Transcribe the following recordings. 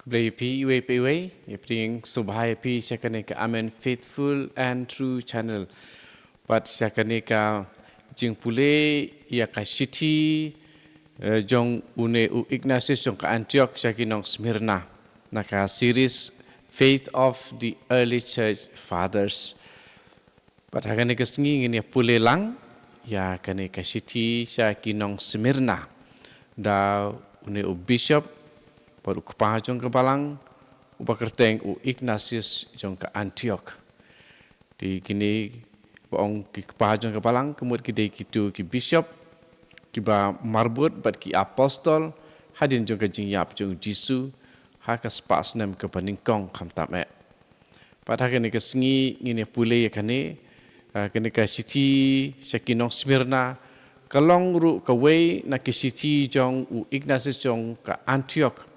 Play PUA, pring subhai P Shakanika Amen Faithful and True Channel. But Shakanika Jing Pule Yakashiti Jong Une U Ignatius Jong Antioch Shakinong Smyrna. Naka series Faith of the Early Church Fathers. But Hakanika singing in Pule Lang Yakanika Shiti Shakinong Smyrna. Da Une U Bishop baru kepah jong ke balang upakerteng u Ignatius jong ke Antioch di kini baong ki kepah jong ke balang kemud ki dei kitu ki bishop ki ba marbut bat ki apostol hadin jong ke jingyap jong Jisu ha ka spas nem ke paningkong kham tame pada kene ke sengi ngine pule kane kene ka siti Shakinong Smyrna kalong ru ka wei na ki siti jong u Ignatius jong ke Antioch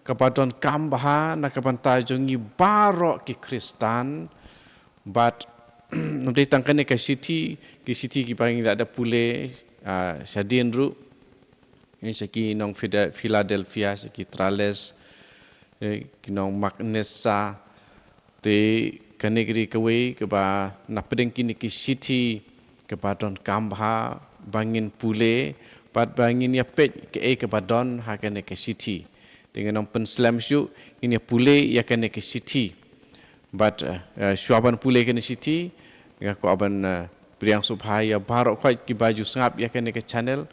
kapadon kambaha na kapantai jongi barok ki Kristan but nanti tangkane ke city ki pangin ada pule Shadin ru yang saki nong Philadelphia saki Trales ki nong Magnesa te kanegri kawe ke ba na pedeng kini ki city kapadon kambaha bangin pule pat bangin ya pet ke kapadon hakane ke city dengan orang penslam syuk ini pule ya kena ke city but syuaban pule kena city ngaku aban priang subhaya barok kwai ki baju sangap ya kena ke channel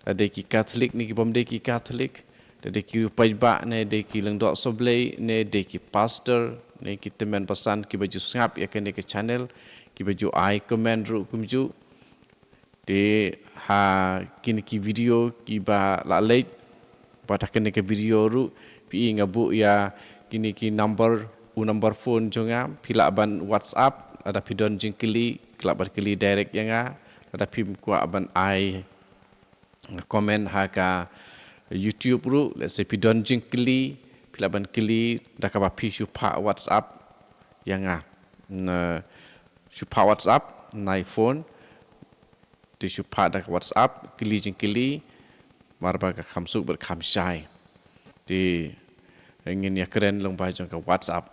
ada ki Catholic ni ki bomde ki Catholic ada ki pajba ne de ki lengdok soblei ne de ki pastor ne ki teman pesan ki baju sangap ya kena ke channel ki baju I comment ru kumju de ha kini ki video ki ba la late pada kene ke video ru pi ngabu ya kini ki number phone jonga pila ban WhatsApp ada pidon jingkili kelak berkili direct yang ada pim kuat ban ai komen haka YouTube ru let's say pidon jingkili pila ban kili dak apa pi supa WhatsApp yang supa WhatsApp na iPhone di supa dak WhatsApp kili jingkili marba ka khamsuk berkham syai di ingin ya keren long bajong ke WhatsApp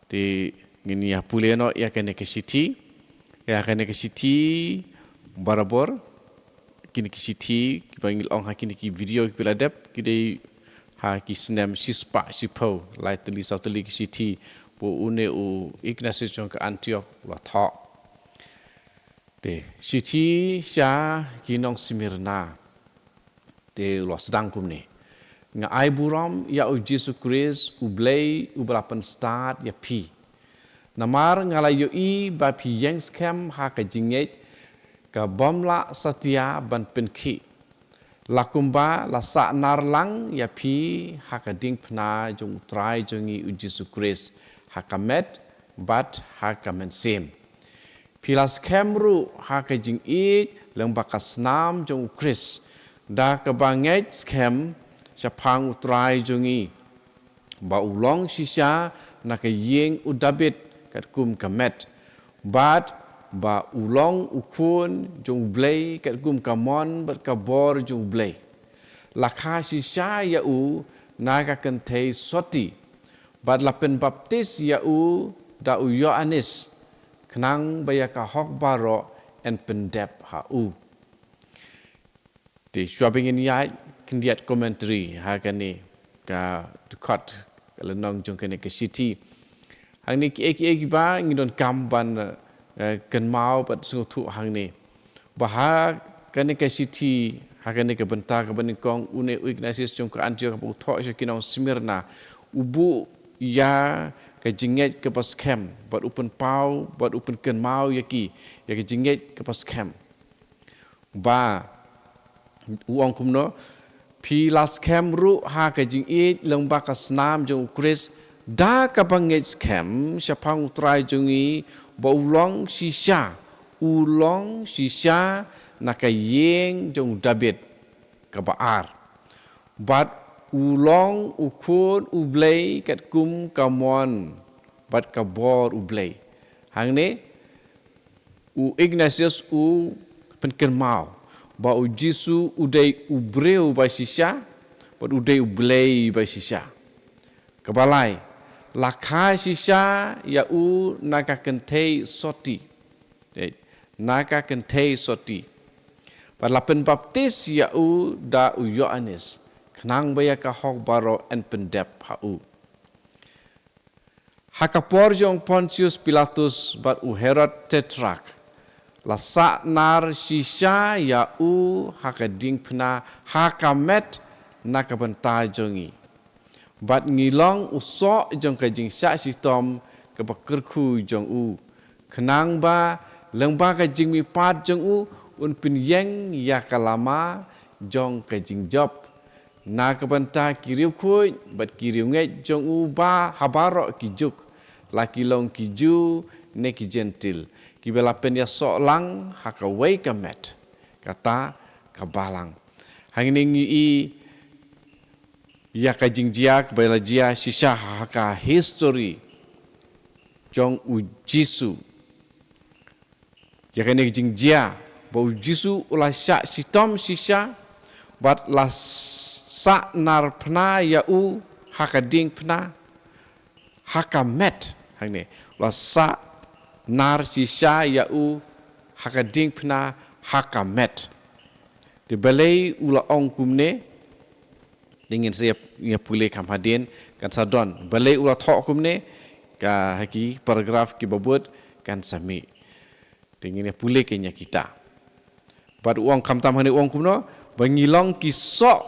di ingin ya puleno ya kene ke city barabor kini ke city ki panggil ong ha kini ki video ki piladep ki dei ha ki snam sispa sipo lai teli sauteli ki city po une u Ignatius jong ke Antioch la tho de city sha Kinong Smyrna de lo sedang kumni nga ai buram ya u Jesus Christ u blai u belapan start ya pi namar ngala yo I ba pi yang scam ha ka jinget ka bomla satia ban penki lakumba la sa nar lang ya pi ha ka ding pna jong try jongi u Jesus Christ ha ka met but ha ka men sim pilas camru ha ka jing I leng bakas nam jong Christ da kebanget scam syapang utrai jongi ba ulong sisya na ke yeng udabit kat kum kamet bat ba ulong ukun jong blai kat kum kamon bat kabor jong blai lakha sisya ya u naga kentei soti bat lapen baptis ya u da u Yohanes kenang bayaka hok baro en pendep ha u di shopping ini ya kendiat commentary hakani ka dekat lenong jong kene ke city hang ni ki ba ngidon kamban ken mau pat sungutu hang ni bah kene ke city hakani ke bentar ke beningkong une Ignatius jong ke Antioch bu tho Shakinong Smyrna ubu ya ke jinget ke pas camp bat open pau bat open ken mau yaki ya ke jinget ke pas camp ba uang kumno pi las camp ru ha ka jing I leng ba ka snam jong Chris da ka banget camp syapang utrai jong I ba ulong sisya na ka yeng jong David ka baar bat ulong ukun ublei kat kum kamon bat ka bor ublei hang ne u Ignatius u penken mau ba u Jisu udai ubreu ba sisya ba udai ublei ba sisya kebalai lakha shisha ya u naga kentei soti naga kentei soti Parlapen baptis ya u da u Yohanes kenang baya ka hok baro en pendep ha u Hakapor jong Pontius Pilatus bat u Herod Tetrak la sa nar shisha ya u hakading pna hakamet nakabenta jongi bat ngilong uso jong kajing sya sistom ke bakerku jong u kenang ba lengba kajing mi pat jong u un pinyeng ya kalama jong kajing job na kabanta kiriu khoi bat kiriu ngai jong u ba habaro kijuk laki long kiju ne ki gentil ki bela pen ya so lang hakawai kamet kata kabalang hangning i ya kajing jia bela jia shisha haka history jong u jisu ya kane jing jia bau jisu ulah syak sitom sisha bat la sa nar pna ya u hakading pna hakamet hangne la sa nar sisha ya u hakading pna hakamet de balai ula ong kumne dingin saya nya pule kam hadin kan sadon balai ula thok kumne ka haki paragraf ki babut kan sami dingin pule kenya kita Bad uang kam tam hani uang kumno bangilong kisok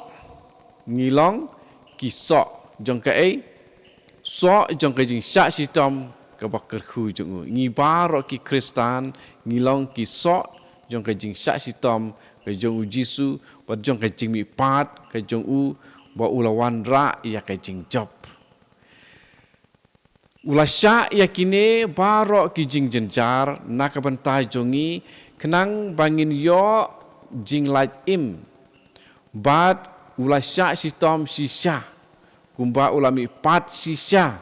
jong ka ai so jong ka jing syak sitom ka bakar khu jong ngi baro ki Kristan ngilong kisok jong ka jing syak sitom ka jong u Jisu bad jong ka jing mi pat ka jong u ba ulawan ra ya ka jing job ula syak yakine baro ki jing jenjar nakabantai jongi kenang bangin yo jing lait im bad ula syak sistom sisha kumba ulami pat sisha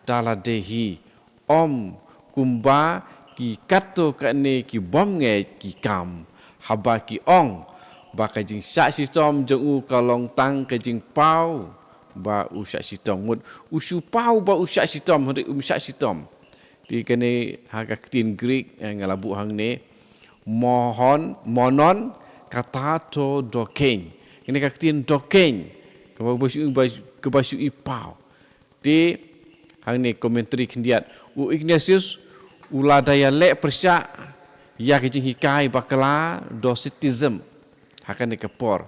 dala dehi om kumba ki kato kane ki bom nge ki kam haba ki ong ba ka jing syak sistom jong u kalong tang ka jing pau ba u syak sistom mut usu pau ba u syak sistom hri syak sistom di kane haga tin Greek ngalabu hang ne monon kata to doken ini kaktin doken kebasu ipau di hang ni komentari kendiat u Ignatius ula daya le persya ya kejing hikai bakala docetism hakan ni kepor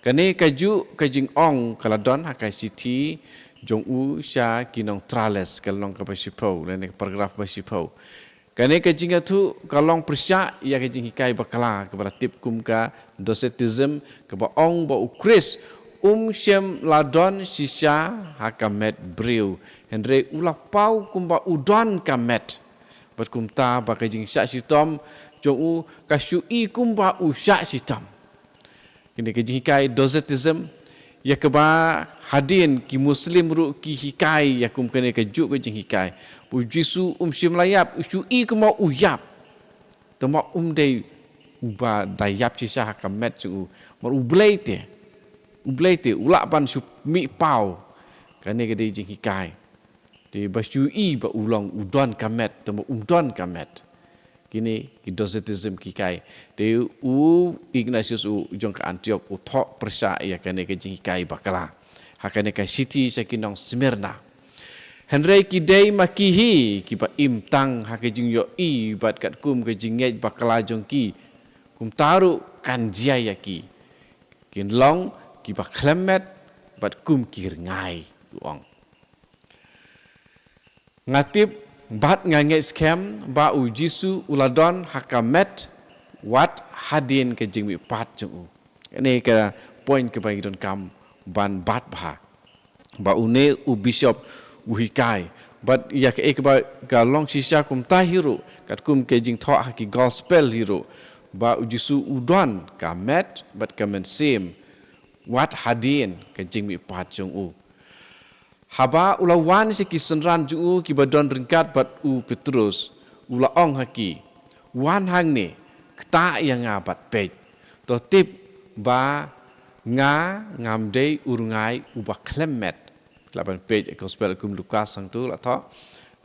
kane kaju kejing ong kaladon hakai siti jong u sya kinong trales kalong kapasipau lene paragraf basipau Kane kajing tu kalong persya ia kajing hikai bakala kepada tip kumka docetism keba ong ba ukris shem ladon sisha hakamet briu Henry ulah pau kumba udon kamet bat kumta ba kajing syak sitom jong u kasui kumba usyak sitom kini kajing hikai docetism ya keba hadin ki muslim ru ki hikai ya kum kene kejuk kajing hikai Jisu shem layap usui kuma uyap tama dei uba dayap sisa hakamet ju mar ubleite ulak ban su mi pau kane ke jing hikai di basui ba ulong udon kamet tama udon kamet kini ki docetism kikai te u Ignatius u jong ka Antioch u thok persa ya kane ke jing hikai bakala hakane ka city sakinong Smyrna Henry kidai makihi kiba imtang hakejing yo I bat kat kum kejing ngej bakala jongki kum taru kan jia yaki kin long kiba klemet bat kum kir ngai uang ngatip bat ngange scam ba u Jisu uladon hakamet wat hadin kejing mi pat jong ini ke point ke bagi don kam ban bat bha ba une u bishop uhikai but ya ke ba galong sisa kum tahiru kat kum kejing tho haki gospel hero ba ujisu udon kamet but kamen sim wat hadin kejing mi pat jong u haba ulawan se kisenran ju ki badon ringkat bat u Petrus ula ong haki wan hang ni kta yang ngabat pe to tip ba nga ngamdei urungai uba klemet laban page gospel kum Lukas sang tu la tho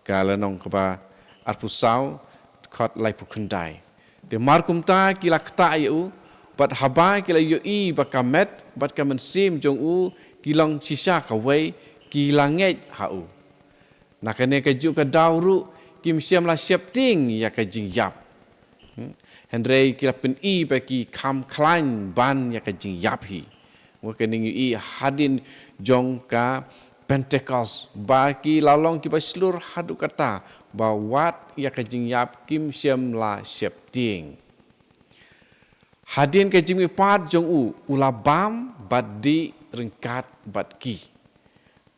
kala nong kaba arpusau khot lai pukundai te mar kum ta kila kta yu bat haba kila yu I bakamet bat kamen sim jong u kilong sisa ka wei kilanget hau nakane ka ju ka dauru kim siam la siap ting ya ka jing yap Henry kila pen I bagi kam klain ban ya ka jing yap hi wakening I hadin jong ka Pentecost bagi lalong ki seluruh hadu kata bawat ya ka jing yap kim siam la siap ting hadin ka jing pat jong u ulabam badi rengkat bat ki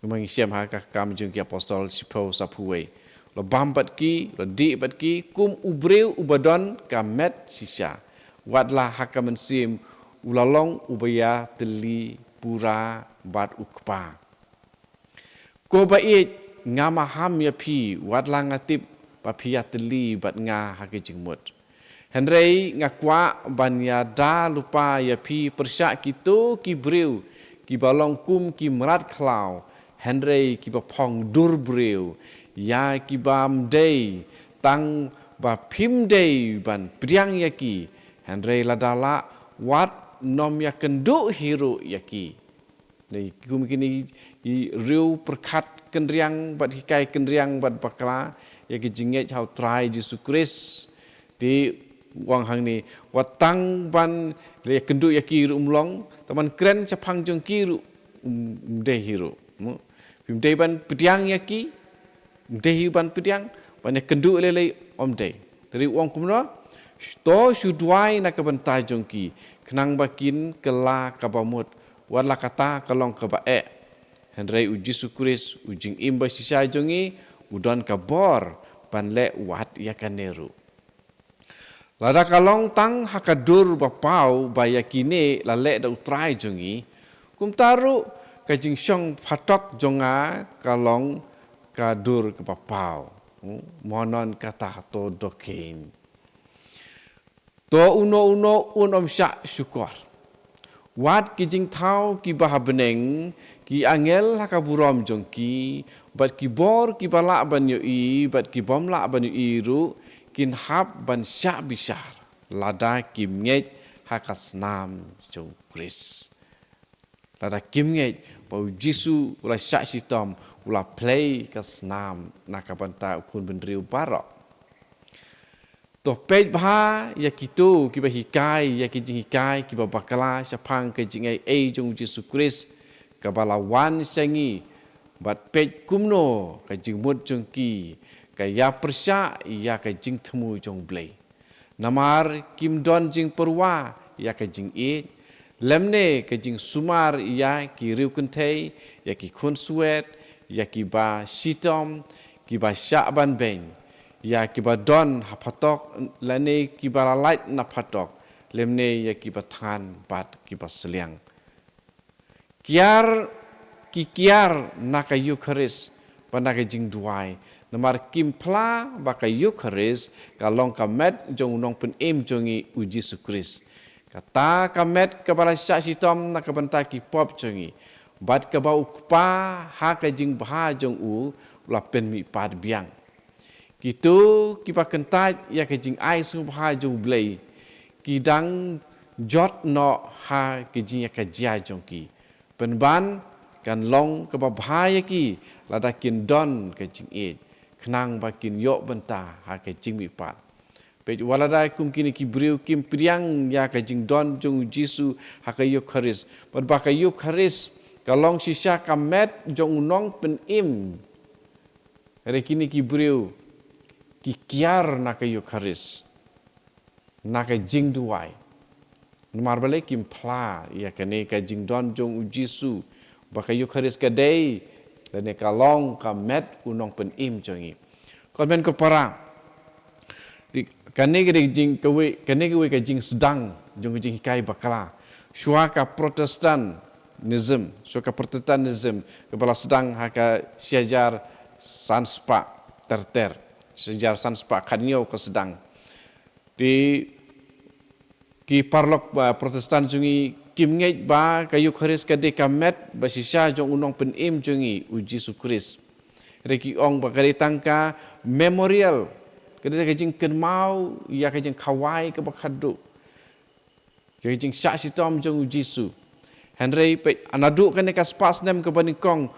memang siam ha ka kam jong ki apostol sipo sapuwe lo bambat ki lo di bat ki kum ubreu ubadon kamet sisa watlah hakamen sim ulalong ubaya teli pura bat ukpa ko bait ngama ham ya pi watlah ngatip papia teli bat nga hake jingmut Henry ngakwa banya da lupa ya pi persyak kitu ki breu ki balong kum ki merat klau Henry ki bapong dur breu ya ki bam day tang ba pim day ban priang yaki Henry ladala wat nom ya kendu hiru yaki ni kum kini I riu perkat kendriang bat hikai kendriang bat bakla yaki jinget how try Yesus Kristus di wang hang ni watang ban le kendu yaki umlong taman kren chapang jong kiru de hiru pim day ban priang yaki dehi ban pediang banyak kendu lele om day dari uang kumno to sudwai nak bentai jongki kenang bakin kela kabamut warla kata kalong kabae Henry uji sukris ujing imba sisa jongi udon kabor ban le wat ya kaneru lada kalong tang hakadur bapau bayakine lale da utrai jongi kumtaru kajing syong patok jonga kalong kadur ke papau monon kata to dokin to uno unom syak syukur wat ki jing thau ki bahabeneng ki angel hakaburom jongki bat ki bor ki balak ban yo I bat ki bomla ban yo I ru kin hab ban syak bisar lada kim nget hakasnam jong Kris lada kim nget bau Jisu ula syak sitom ula play kasnam nakabanta ukun bendriu barok to pej bha ya kitu ki hikai ya ki hikai ki bakala sapang ke jingai jong Yesus Kristus ka balawan sangi bat pej kumno ka jingmut jongki ka ya persya ya ka jing temu jong blai namar kim don jing perwa ya ka jing lemne ka jing sumar ya ki riu kuntai ya ki kun suet ya ki ba sitom ki ba syaban ben ya ki ba don hapatok lane ki ba light na patok lemne ya ki ba than bat ki ba seliang kiar naka Eucharis panaka jing duai namar kimpla baka Eucharis kalong kamet jong nong pen jongi uji Sukris kata kamet kabala sitom naka banta ki pop jongi bat ka bau kupa ha ka jing bha jong u la pen mi pad biang kitu ki pa kentat ya ka jing ai su bha jong blai ki dang jot no ha ki jing ya ka jia jong ki pen ban kan long ka ba bha ya ki la da kin don ka jing kenang ba kin yo benta ha ka jing mi pad pe walada kum kini ki briu kim priang ya ka jing don jong Jisu ha ka Eucharis bat ba ka Eucharis kalong sisa kamet jong nong pen rekini ki briu ki kiar na ka Eucharis na ka jing duai numar bale kim pla ya ka ne ka jing don jong Jisu ba ka Eucharis ka dei lene kalong kamet unong pen jongi kon men ko para kane ge jing ka jing sedang jong jing kai bakala shua ka Protestantism kepala sedang haka siajar sanspa terter siajar sanspa kanyo ke sedang di ki parlok Protestan jungi kim ngej ba ka Eucharis ka de ka met ba sisya jong unong penim jongi u Jesu Christ reki ong ba ka tangka memorial ka de ka jing ken mau ya ka jing kawai ka ba khadu ka jing sya sitom jong u Jesu Henry pe anadu ka ne ka spas nem ka banikong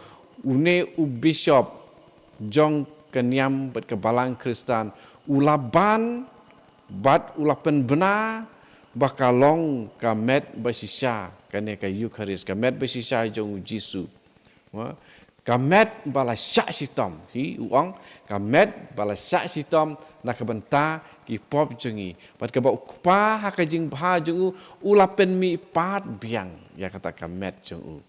une u bishop jong kenyam bat ke balang Kristan ulaban bat ulapen benar bakalong ka met basisya kane ka Eucharis ka met basisya jong Jesu ka met bala syak sitom hi uang ka met bala syak sitom nak benta ki pop jengi bat ka ba ukpa ha ka jing bha jong ulapen mi pat biang ya kata ka met jong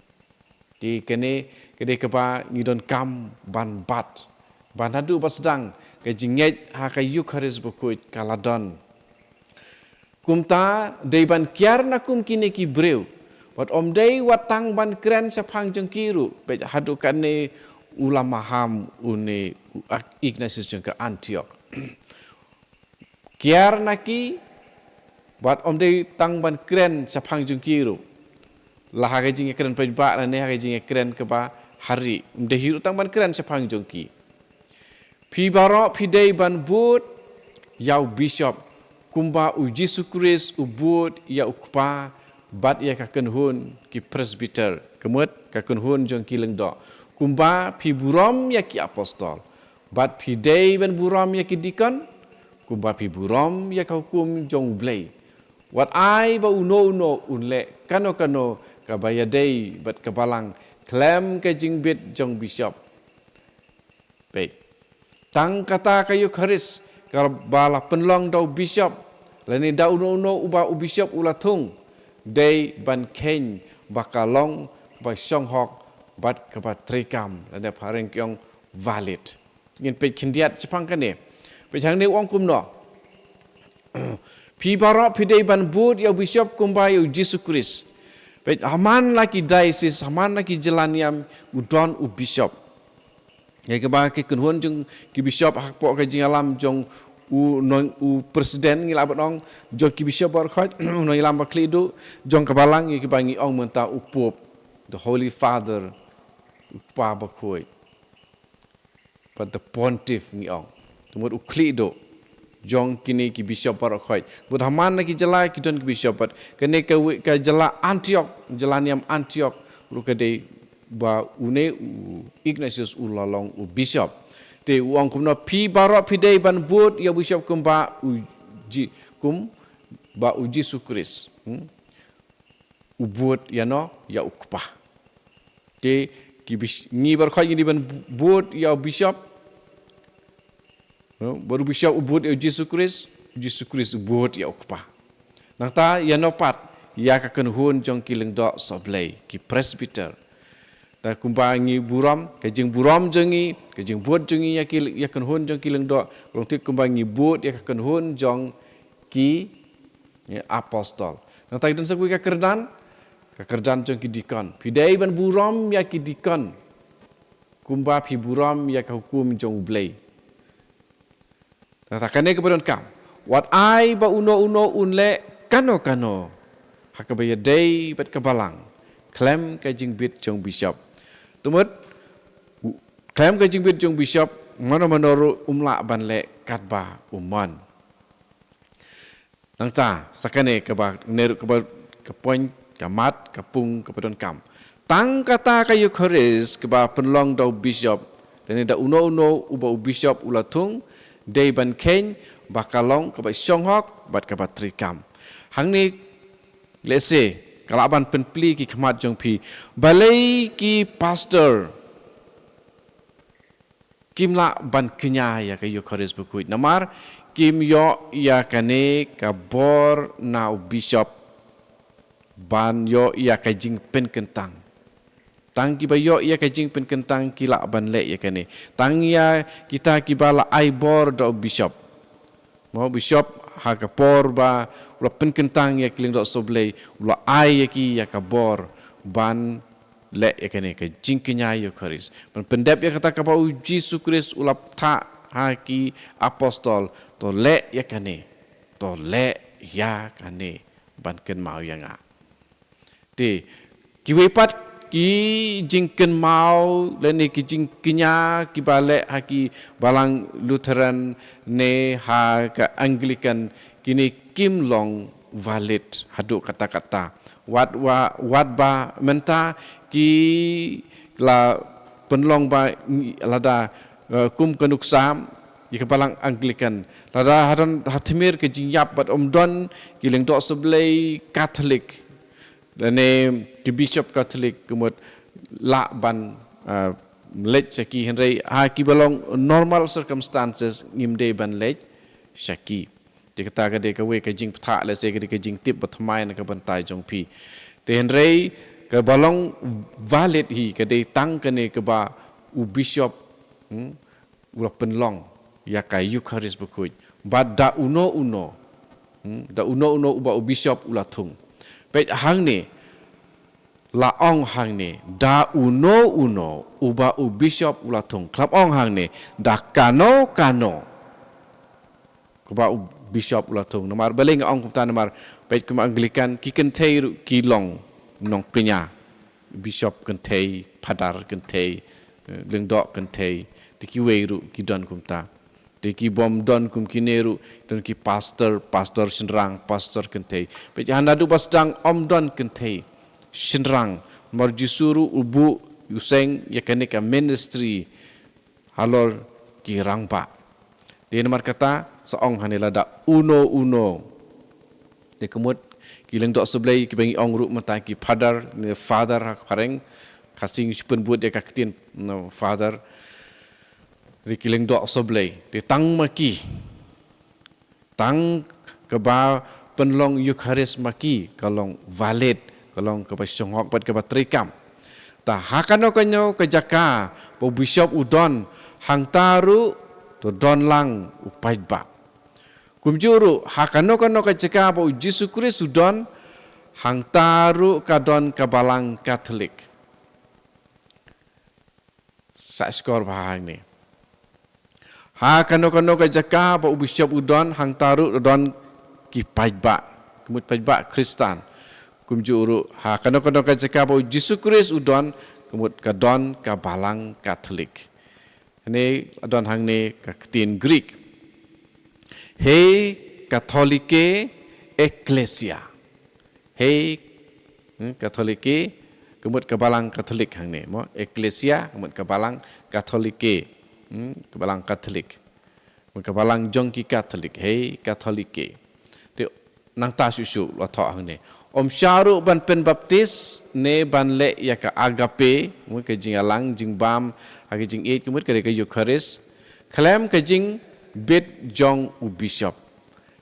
di kene kede ka ba ngidon kam ban bat ban hadu basdang ke jinget ha ka Eucharis bukut kaladon kumta deiban kiar na kum kini ki breu wat om dei watang ban kren sapang jeng kiru pe hadu kane ulama ham une Ignatius jeng ke Antioch kiar na ki wat om dei tang ban kren sapang jeng kiru lah ha jing kren pe ba na ne ha jing kren ke ba hari om dei hiru tang ban kren sapang jeng ki pi baro pi dei ban but yau bishop kumba u Jesu Christ u but ya ukpa bat ya ka kenhun ki presbyter kemut ka kenhun jong ki lengdo kumba pi burom ya ki apostol bat pi dei ban burom ya ki dikon kumba pi burom ya ka hukum jong blei wat ai ba uno unle kano ka baya dei bat ka balang klem ka jingbit jong bishop baik tang kata ka Eucharis ka bala penlong dau bishop lani da uno uba u bishop ulatung dei ban ken bakalong ba songhok bat ka ba trikam lani pareng kyong valid ngin pe kindiat chapang kane pe chang ne ong kum no pi baro pi dei ban bud ya bishop kumba yu Jesus Christ pe aman laki diocese aman laki jelaniam udon u bishop ya ke ba ke kunhun jong ki bishop hak po ka jing alam jong u presiden ngila batong jong ki bishop bar khot no ilam ba klidu jong kabalang ki bangi ong menta u pope the holy father pa ba khoi but the pontiff ngi ong tumur u klidu jong kini ki bishop bar khot but haman ki jala ki don ki bishop but kene ka jala Antioch jalaniam Antioch ru ka dei ba une Ignatius ulalong u bishop te uang kumna pi barok pi dei ban but ya bishop kumba uji kum ba uji Christ ubut ya no ya ukpa te ki ni bar khoi ni ban but ya bishop baru bishop ubut ya Jesus Christ ubut ya ukpa nang ta ya no pat ya ka kenhun jong kileng dok soblei ki presbyter ta kumbangi buram kajing buram jongi kajing buat jongi ya kenhun jong kileng dok long tik kumbangi buat ya kenhun jong ki ya apostol nang ta idon sakui ka kerdan jong ki dikon pidai ban buram ya ki dikon kumba pi buram ya ka hukum jong blei ta kane ke bodon kam wat ai ba uno unle kano hakabaya dei bat kabalang klem kajing bit jong bishop tumut klem kajing bit jong bishop mano umla banle katba umman nangta sakane kaba neru kaba kapoin kamat kapung kapadon kam tang kata ka Eucharis kaba penlong dau bishop dan da uno uba bishop ulatung dei ban ken bakalong kaba songhok bat kaba trikam hangni lese kalaban penpli ki khamat jong pi balai ki pastor kimla ban kenya ya ka Eucharis bukuit namar kim yo ya kane ka bor na bishop ban yo ya ka jing pen kentang tang ki ba yo ya ka jing pen kentang kila ban le ya kane tang ya kita ki bala ai bor do bishop mau bishop haka por ba ula pen kentang ya kiling dok soblei ula ai ya ki ya ka bor ban le ya kane ka jingkenya Eucharis ban pendep ya kata ka ba Jesus Christ ula tha haki apostol to le ya kane ban ken mau ya nga Te kiwepat ki jingken mau leni ki jingkinya ki balik haki balang Lutheran ne ha ka Anglican kini kim long valid haduk kata-kata wat ba menta ki la penlong ba lada kum kenuksam di kepalang Anglican lada hadan hatimir ke jingyap bat omdon kileng dok seblei Katolik dan ki bishop Katolik kemud la ban lej saki henry ha ki balong normal circumstances ngimde ban lej saki dikata ka de ka we ka jing ptha le se ka jing tip batmai na ka bantai jong pi te henry ka balong valid hi ka de tang ka ne ka ba u bishop ula penlong ya ka Eucharist bukuj but da uno uba u bishop ula thung pe hang ne la ong hang ne da uno uba u bishop ula thung klap ong hang ne da kano kuba u bishop ula thung nomar baling ong kumta nomar pe kum Anglican ki kentei ki long nong pinya bishop kentei padar kentei lengdok kentei ki weiru ki don kumta ki bom don kum kineru don ki pastor senrang pastor kentei pe hanadu pasdang om don kentei senrang marjisuru ubu useng yakanika ministry halor ki rangpa di nomor kata seong hanila da uno de kemut kileng dok seblei ki bangi ong ru mata ki father hak pareng kasing supun buat dia kaktin father di kileng dok seblei di tang maki tang keba penlong Eucharist maki kalong valid kalong keba syonghok pat keba trikam ta hakano kanyo ke jaka po bishop udon hang taru to don lang upajba kumjuru hakano ke jaka po Yesus Kristus udon hang taru kadon kabalang Katolik sa skor bahang ni ha kano ke jaka ba bishop udon hang taru don ki pajba kemut pajba Kristen kumjuru ha kano ke jaka ba Yesus Kristus udon kemut kadon ka balang Katolik ini adon hang ni ka ketin Greek he Katholike Ecclesia he Katholike kemut ka balang Katolik hang ni mo Ecclesia kemut ka balang Katholike kebalang Katolik, kebalang jongki Katolik, hey Katolike. Te nang ta susu lo tho hang ne. Om syaru ban pen baptis ne ban le ya ka agape, mu ke jing alang jing bam, agi jing eat kemut ke Eucharist. Kalem ke jing bit jong u bishop.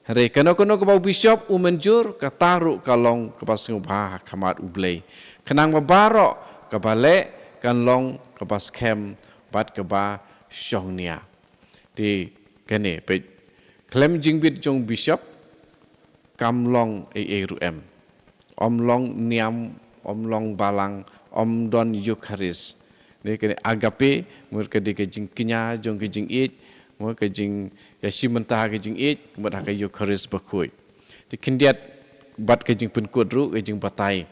Hare kano ke bau bishop u menjur ka taru kalong ke pas ngubah kamat u blei. Kenang babaro ke bale kan long ke pas kem bat ke ba Syongnia di kene pe klem jingbit jong bishop kamlong ruem omlong niam omlong balang omdon Eucharist ni kene agape mur ke de jing kinya jong ke jing it mur ke jing ya simenta ke jing it mur ke Eucharist bakui ti kindiat bat ke jing pun kodru ke jing batai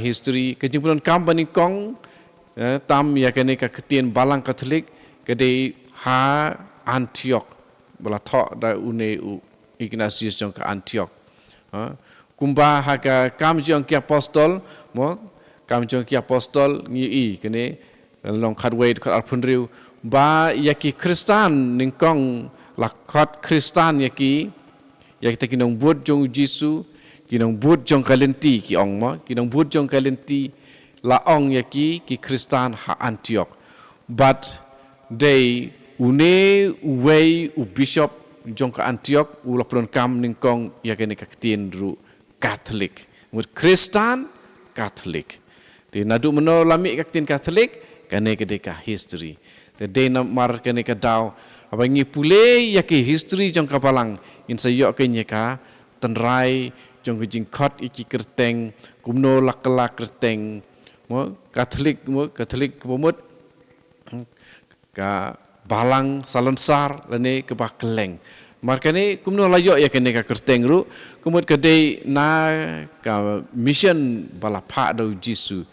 history ke jing pun kam bani kong tam ya kene ka ketien balang Katolik kede ha Antioch bala tho da une Ignatius jong ka Antioch kumba ha ka kam jong ki apostol mo kam jong ki apostol ngi i kene long khatwei khat alpunriu ba yaki Kristen ningkong lakhat Kristen yaki kinong buat jong Jesu kinong buat jong kalenti ki ong mo kinong buat jong kalenti laong yaki ki Kristen ha Antioch but they une way u bishop jong ka Antioch u lapron kam ningkong yakene ka ketien ru Katolik mut Kristen Katolik te nadu meno lami ka ketien Katolik kane ke ka history te de na mar kane ka daw abangi pule yaki history jong ka balang in sayo ke nyeka tenrai jong jing khot iki kerteng kumno lakala kerteng Katolik kemut ka balang salensar lene ke bakeleng Markane kumno layo ya kene ka kerteng ru kumut kadai na ka mission bala pha do Jisu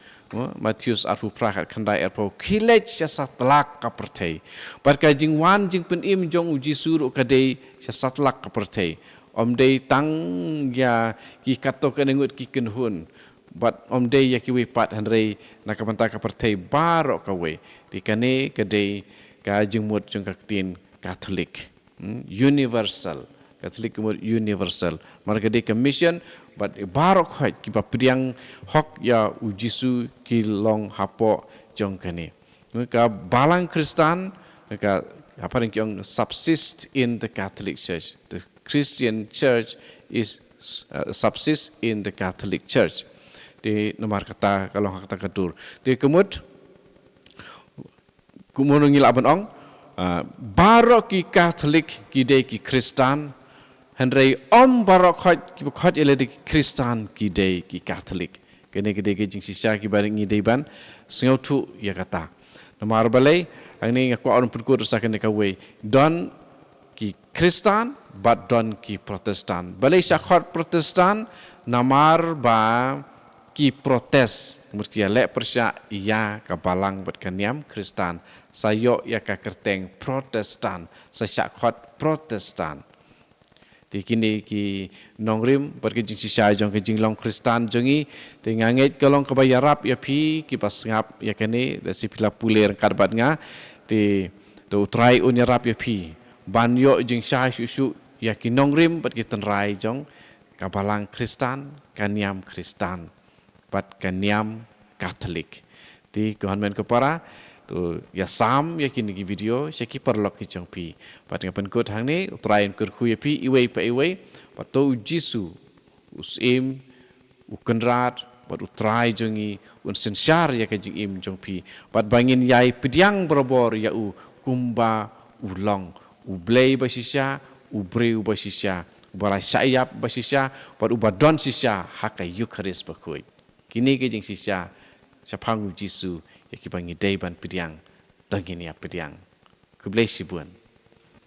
Matius arpu prakat khandai arpo khilech ya satlak ka perthei barka jing wan jing pen im jong Jisu ru kadai ya satlak ka perthei om dei tang ya ki kato kenengut ki kenhun but om dei ya ki we pat hanrei na ka banta ka perthei baro ka we tikane kadai ka jing mut jong ka tin Catholic universal Catholic kemur universal marga de mission but barok hoj ki papriang hok ya ujisu ki long hapo jong kane ka balang Kristan ka apa yang kyong subsist in the Catholic Church. The Christian Church is subsist in the Catholic Church. Di nomor kata kalau kata kedur di kemud kumurungil abon ong barok ki Catholic ki de ki Kristan henrei om barok khot ele de Kristan ki de ki Catholic kene ki de ki jing sisa ki baring ngi de ban sngotu ya kata nomar balai angni ngako on purkur sa kene ka we don ki Kristan but don ki Protestan balai sa khot Protestan namar ba ki protes murtia le persya ya ka balang bat kaniam Kristan sayo ya ka kerteng Protestan sa khot Protestan di kini ki nongrim berkejing sisa jong kejing long Kristan jongi tenganget kalong kebayarap ya pi ki pas ngap ya kene si pila puler karbat nga ti to try unyarap ya pi banyo jing sha susu ya ki nongrim berkiten rai jong kabalang Kristan kaniam Kristan bat kaniam Catholic ti government kepara tu ya sam ya kini ki video syaki perlok ki jong pi pat ngapen kut hang ni train kur khu ya pi iwei pa iwei pat to Jisu usim ukenrat pat utrai jongi un sensyar ya ka jing im jong pi pat bangin yai pediang berobor ya u kumba ulong ublei basisya ubreu basisya bala syayap basisya pat ubadon sisya hakai Eucharis bakui kini ke jing sisya sapang Jisu ya ki bangi dai ban pediang tangini ya pediang kublai sibuan